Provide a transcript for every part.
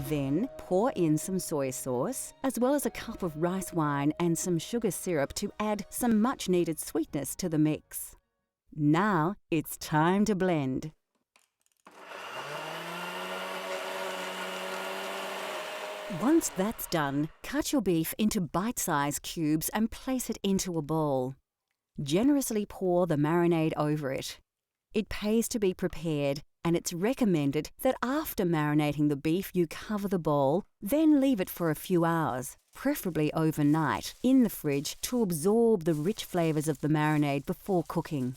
Then pour in some soy sauce, as well as a cup of rice wine and some sugar syrup to add some much-needed sweetness to the mix. Now it's time to blend. Once that's done, cut your beef into bite-sized cubes and place it into a bowl. Generously pour the marinade over it. It pays to be prepared, and it's recommended that after marinating the beef you cover the bowl, then leave it for a few hours, preferably overnight, in the fridge to absorb the rich flavours of the marinade before cooking.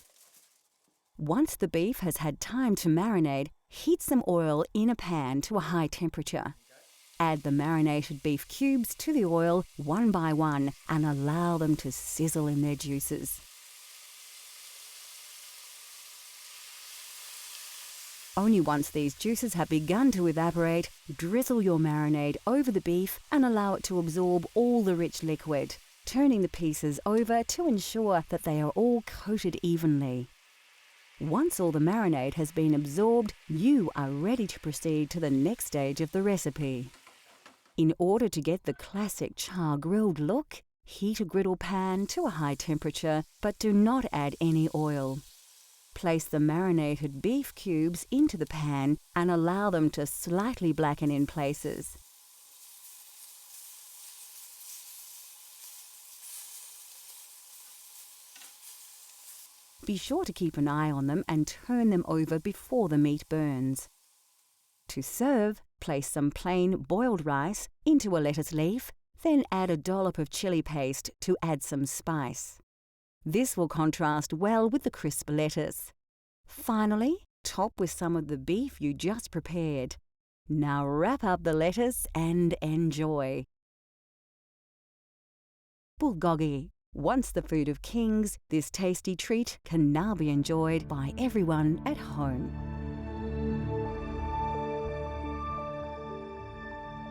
Once the beef has had time to marinate, heat some oil in a pan to a high temperature. Add the marinated beef cubes to the oil one by one and allow them to sizzle in their juices. Only once these juices have begun to evaporate, drizzle your marinade over the beef and allow it to absorb all the rich liquid, turning the pieces over to ensure that they are all coated evenly. Once all the marinade has been absorbed, you are ready to proceed to the next stage of the recipe. In order to get the classic char-grilled look, heat a griddle pan to a high temperature, but do not add any oil. Place the marinated beef cubes into the pan and allow them to slightly blacken in places. Be sure to keep an eye on them and turn them over before the meat burns. To serve, place some plain boiled rice into a lettuce leaf, then add a dollop of chili paste to add some spice. This will contrast well with the crisp lettuce. Finally, top with some of the beef you just prepared. Now wrap up the lettuce and enjoy. Bulgogi. Once the food of kings, this tasty treat can now be enjoyed by everyone at home.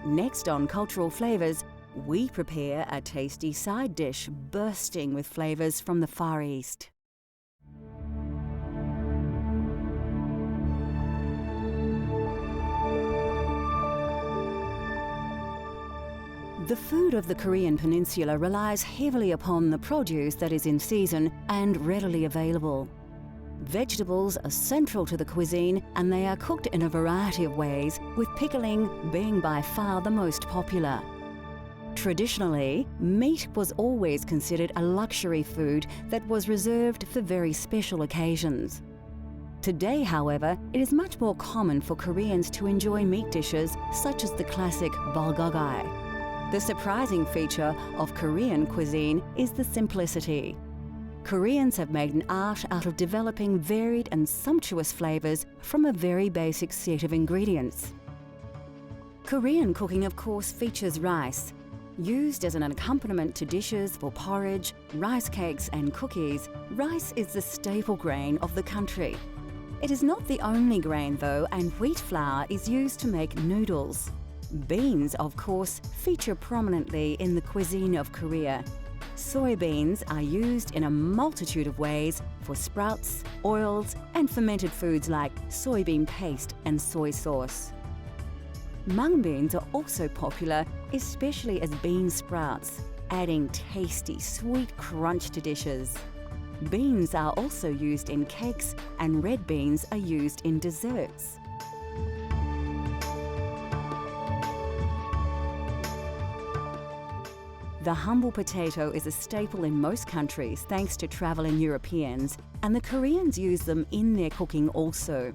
Next on Cultural Flavours, we prepare a tasty side dish bursting with flavours from the Far East. The food of the Korean peninsula relies heavily upon the produce that is in season and readily available. Vegetables are central to the cuisine and they are cooked in a variety of ways, with pickling being by far the most popular. Traditionally, meat was always considered a luxury food that was reserved for very special occasions. Today, however, it is much more common for Koreans to enjoy meat dishes such as the classic bulgogi. The surprising feature of Korean cuisine is the simplicity. Koreans have made an art out of developing varied and sumptuous flavors from a very basic set of ingredients. Korean cooking, of course, features rice. Used as an accompaniment to dishes for porridge, rice cakes and cookies, rice is the staple grain of the country. It is not the only grain though, and wheat flour is used to make noodles. Beans, of course, feature prominently in the cuisine of Korea. Soybeans are used in a multitude of ways for sprouts, oils, and fermented foods like soybean paste and soy sauce. Mung beans are also popular, especially as bean sprouts, adding tasty, sweet crunch to dishes. Beans are also used in cakes, and red beans are used in desserts. The humble potato is a staple in most countries thanks to travelling Europeans, and the Koreans use them in their cooking also.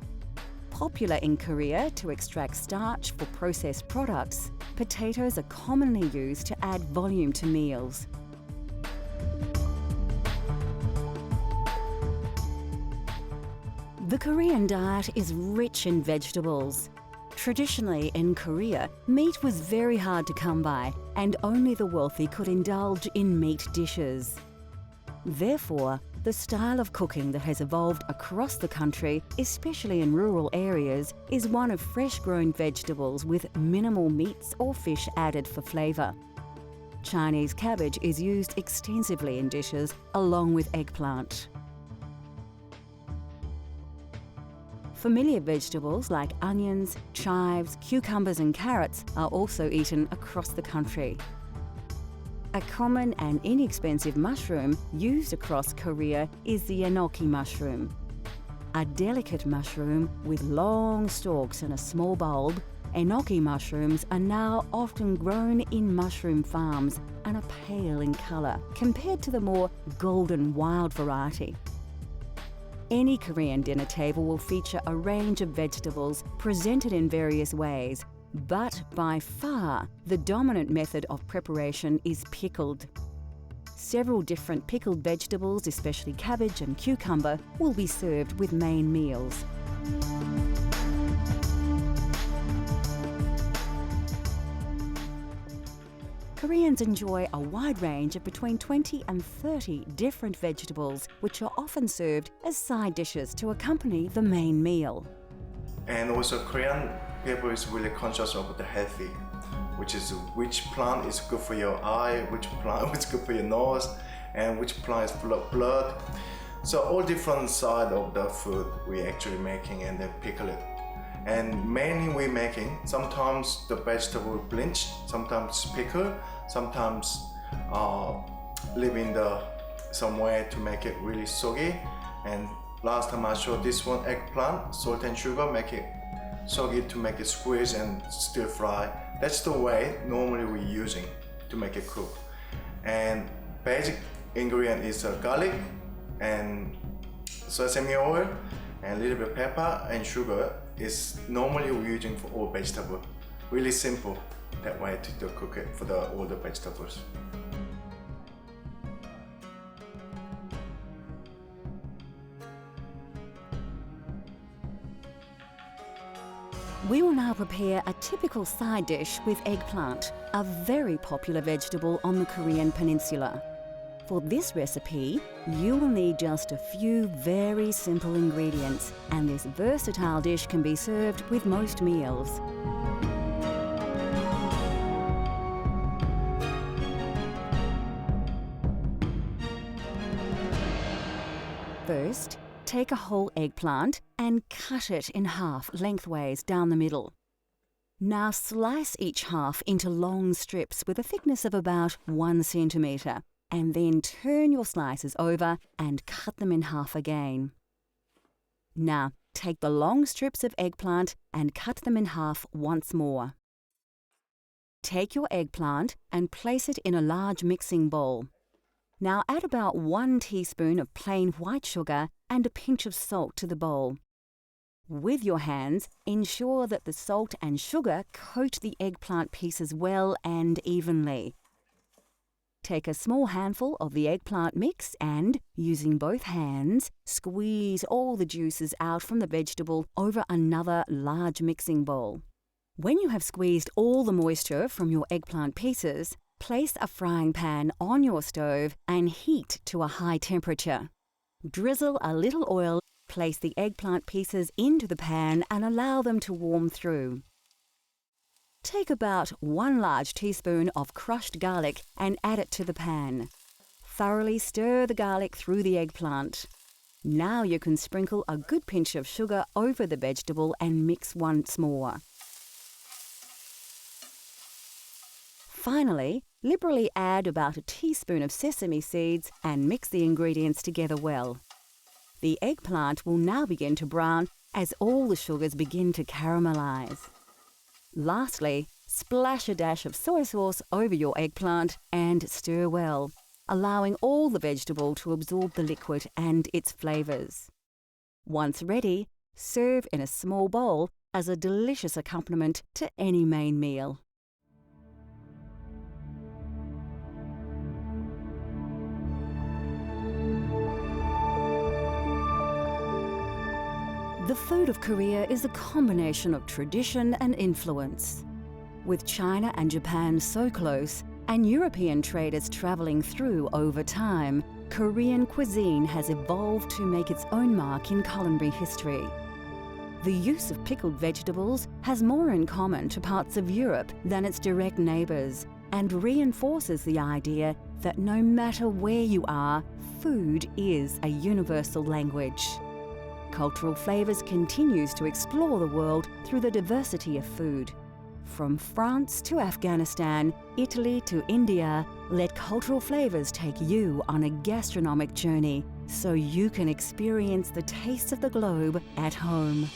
Popular in Korea to extract starch for processed products, potatoes are commonly used to add volume to meals. The Korean diet is rich in vegetables. Traditionally in Korea, meat was very hard to come by, and only the wealthy could indulge in meat dishes. Therefore, the style of cooking that has evolved across the country, especially in rural areas, is one of fresh-grown vegetables with minimal meats or fish added for flavour. Chinese cabbage is used extensively in dishes, along with eggplant. Familiar vegetables like onions, chives, cucumbers and carrots are also eaten across the country. A common and inexpensive mushroom used across Korea is the enoki mushroom. A delicate mushroom with long stalks and a small bulb, enoki mushrooms are now often grown in mushroom farms and are pale in colour compared to the more golden wild variety. Any Korean dinner table will feature a range of vegetables presented in various ways, but by far the dominant method of preparation is pickled. Several different pickled vegetables, especially cabbage and cucumber, will be served with main meals. Koreans enjoy a wide range of between 20 and 30 different vegetables, which are often served as side dishes to accompany the main meal. And also Korean people is really conscious of the healthy, which is which plant is good for your eye, which plant is good for your nose, and which plant is full of blood. So all different side of the food we actually making and then pickle it. And mainly we making, sometimes the vegetable bleached, sometimes pickle, sometimes leave in the some way to make it really soggy. And last time I showed this one, eggplant, salt and sugar, make it soggy to make it squeeze and stir fry. That's the way normally we're using to make it cook. And basic ingredient is garlic and sesame oil and a little bit of pepper and sugar is normally we're using for all vegetable. Really simple that way to cook it for all the vegetables. We will now prepare a typical side dish with eggplant, a very popular vegetable on the Korean peninsula. For this recipe, you will need just a few very simple ingredients, and this versatile dish can be served with most meals. First, take a whole eggplant and cut it in half lengthways down the middle. Now slice each half into long strips with a thickness of about 1 centimetre, and then turn your slices over and cut them in half again. Now, take the long strips of eggplant and cut them in half once more. Take your eggplant and place it in a large mixing bowl. Now add about 1 teaspoon of plain white sugar and a pinch of salt to the bowl. With your hands, ensure that the salt and sugar coat the eggplant pieces well and evenly. Take a small handful of the eggplant mix and, using both hands, squeeze all the juices out from the vegetable over another large mixing bowl. When you have squeezed all the moisture from your eggplant pieces, place a frying pan on your stove and heat to a high temperature. Drizzle a little oil, place the eggplant pieces into the pan and allow them to warm through. Take about 1 large teaspoon of crushed garlic and add it to the pan. Thoroughly stir the garlic through the eggplant. Now you can sprinkle a good pinch of sugar over the vegetable and mix once more. Finally, liberally add about a teaspoon of sesame seeds and mix the ingredients together well. The eggplant will now begin to brown as all the sugars begin to caramelize. Lastly, splash a dash of soy sauce over your eggplant and stir well, allowing all the vegetable to absorb the liquid and its flavours. Once ready, serve in a small bowl as a delicious accompaniment to any main meal. The food of Korea is a combination of tradition and influence. With China and Japan so close, and European traders travelling through over time, Korean cuisine has evolved to make its own mark in culinary history. The use of pickled vegetables has more in common to parts of Europe than its direct neighbours, and reinforces the idea that no matter where you are, food is a universal language. Cultural Flavours continues to explore the world through the diversity of food. From France to Afghanistan, Italy to India, let Cultural Flavours take you on a gastronomic journey so you can experience the taste of the globe at home.